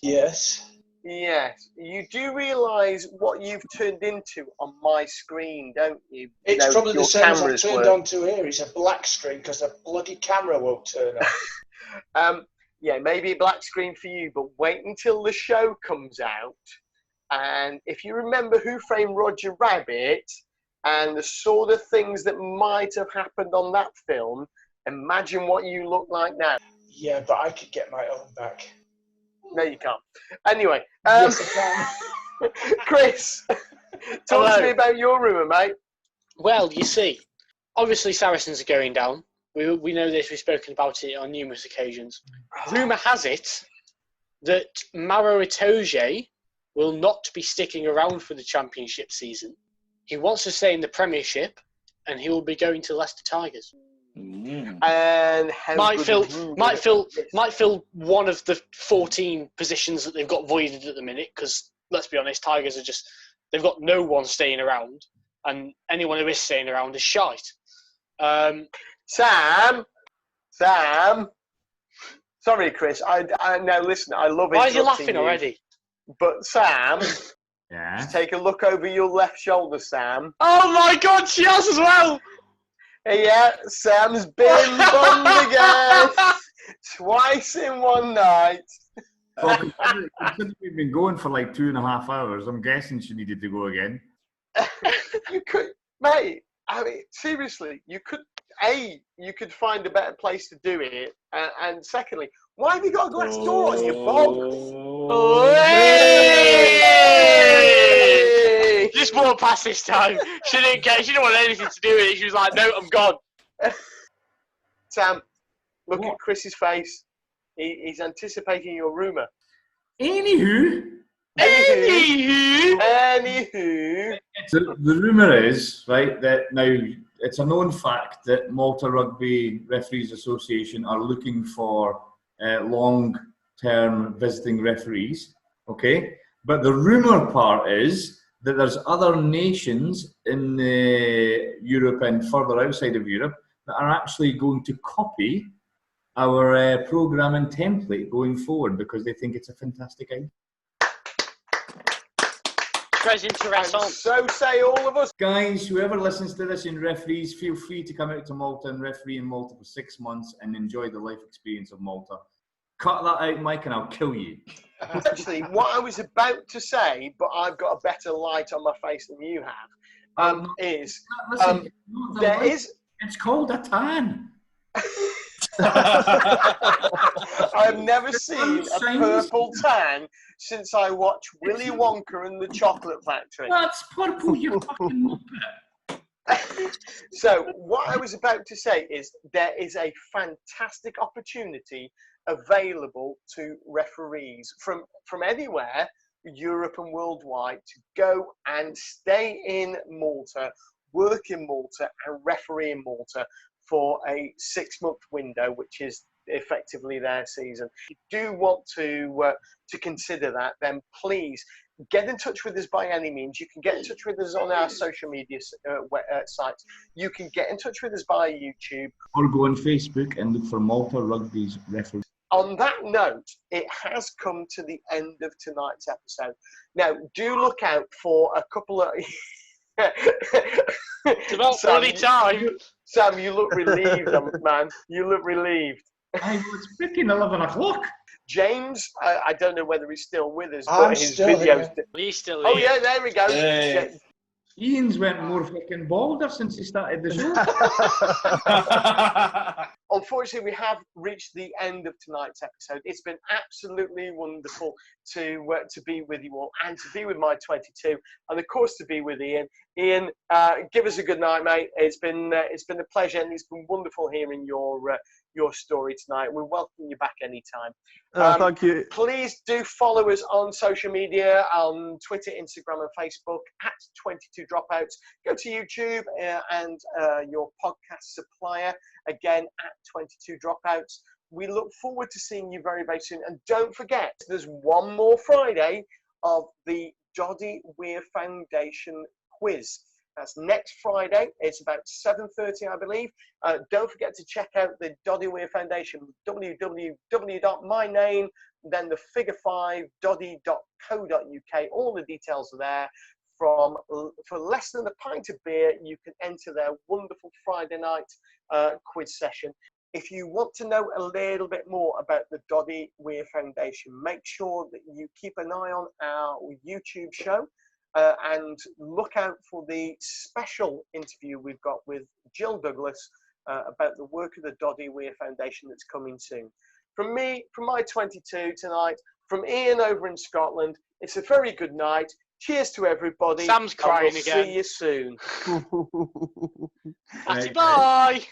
[SPEAKER 4] Yes?
[SPEAKER 1] Yes. You do realise what you've turned into on my screen, don't you?
[SPEAKER 4] It's probably the same as I've turned onto here. It's a black screen because the bloody camera won't turn on.
[SPEAKER 1] Yeah, maybe a black screen for you, but wait until the show comes out. And if you remember Who Framed Roger Rabbit and the sort of things that might have happened on that film, imagine what you look like now.
[SPEAKER 4] Yeah, but I could get my own back.
[SPEAKER 1] No, you can't. Anyway,
[SPEAKER 4] Yes, I can.
[SPEAKER 1] Chris, talk to me about your rumour, mate.
[SPEAKER 3] Well, you see, obviously Saracens are going down. We know this. We've spoken about it on numerous occasions. Rumour has it that Maro Itoje will not be sticking around for the championship season. He wants to stay in the Premiership, and he will be going to Leicester Tigers.
[SPEAKER 1] And how
[SPEAKER 3] might fill one of the 14 positions that they've got voided at the minute. Because let's be honest, Tigers are they've got no one staying around, and anyone who is staying around is shite.
[SPEAKER 1] Sam. Sorry, Chris. I now listen. I love it.
[SPEAKER 3] Why are you laughing already?
[SPEAKER 1] But Sam,
[SPEAKER 7] Yeah.
[SPEAKER 1] just take a look over your left shoulder, Sam.
[SPEAKER 3] Oh my God, she has as well.
[SPEAKER 1] Yeah, Sam's been bummed again. Twice in one night.
[SPEAKER 7] Well, considering we've been going for like 2.5 hours, I'm guessing she needed to go again.
[SPEAKER 1] You could, mate. I mean, seriously, you could find a better place to do it, and secondly, why have you got a glass door on your box?
[SPEAKER 3] Hey! Just walked past this time. She didn't care. She didn't want anything to do with it. She was like, "No, I'm gone."
[SPEAKER 1] Sam, look at Chris's face. He's anticipating your rumour.
[SPEAKER 7] Anywho, the rumour is, right, that now it's a known fact that Malta Rugby Referees Association are looking for long-term visiting referees, okay? But the rumour part is that there's other nations in Europe and further outside of Europe that are actually going to copy our programming template going forward because they think it's a fantastic idea.
[SPEAKER 3] Très intéressant.
[SPEAKER 1] And so say all of us.
[SPEAKER 7] Guys, whoever listens to this in referees, feel free to come out to Malta and referee in Malta for 6 months and enjoy the life experience of Malta. Cut that out, Mike, and I'll kill you.
[SPEAKER 1] Actually, what I was about to say, but I've got a better light on my face than you have, is
[SPEAKER 7] Listen,
[SPEAKER 1] there is.
[SPEAKER 7] It's called a tan.
[SPEAKER 1] I've never seen a purple tan since I watched Willy Wonka and the Chocolate Factory.
[SPEAKER 7] That's purple, you fucking muppet.
[SPEAKER 1] So what I was about to say is there is a fantastic opportunity available to referees from anywhere, Europe and worldwide, to go and stay in Malta, work in Malta and referee in Malta for a 6-month window, which is effectively their season. If you do want to consider that, then please get in touch with us by any means. You can get in touch with us on our social media sites. You can get in touch with us via YouTube.
[SPEAKER 7] Or go on Facebook and look for Malta Rugby's referee.
[SPEAKER 1] On that note, it has come to the end of tonight's episode. Now, do look out for a couple of...
[SPEAKER 3] It's about bloody time.
[SPEAKER 1] Sam, you look relieved, man. You look relieved.
[SPEAKER 7] It's freaking 11 o'clock.
[SPEAKER 1] James, I don't know whether he's still with us,
[SPEAKER 4] I'm
[SPEAKER 1] but his
[SPEAKER 4] still
[SPEAKER 1] videos...
[SPEAKER 4] here.
[SPEAKER 3] He's still
[SPEAKER 1] Oh,
[SPEAKER 3] here.
[SPEAKER 1] yeah, there we go.
[SPEAKER 5] Yeah.
[SPEAKER 7] Ian's went more fucking balder since he started the show.
[SPEAKER 1] Unfortunately, we have reached the end of tonight's episode. It's been absolutely wonderful to be with you all and to be with my 22, and of course to be with Ian. Ian, give us a good night, mate. It's been a pleasure, and it's been wonderful hearing your story tonight. We welcome you back anytime.
[SPEAKER 6] Thank you.
[SPEAKER 1] Please do follow us on social media, on Twitter, Instagram, and Facebook at 22 Dropouts. Go to YouTube and your podcast supplier, again, at 22 Dropouts. We look forward to seeing you very, very soon. And don't forget, there's one more Friday of the Doddy Weir Foundation quiz. That's next Friday. It's about 7:30, I believe. Don't forget to check out the Doddy Weir Foundation, www.myname, then the figure 5, doddy.co.uk. All the details are there. For less than a pint of beer, you can enter their wonderful Friday night quiz session. If you want to know a little bit more about the Doddy Weir Foundation, make sure that you keep an eye on our YouTube show. And look out for the special interview we've got with Jill Douglas about the work of the Doddy Weir Foundation that's coming soon. From me, from my 22 tonight, from Ian over in Scotland, it's a very good night. Cheers to everybody.
[SPEAKER 3] Sam's crying
[SPEAKER 1] we'll
[SPEAKER 3] again.
[SPEAKER 1] See you soon.
[SPEAKER 3] Bye.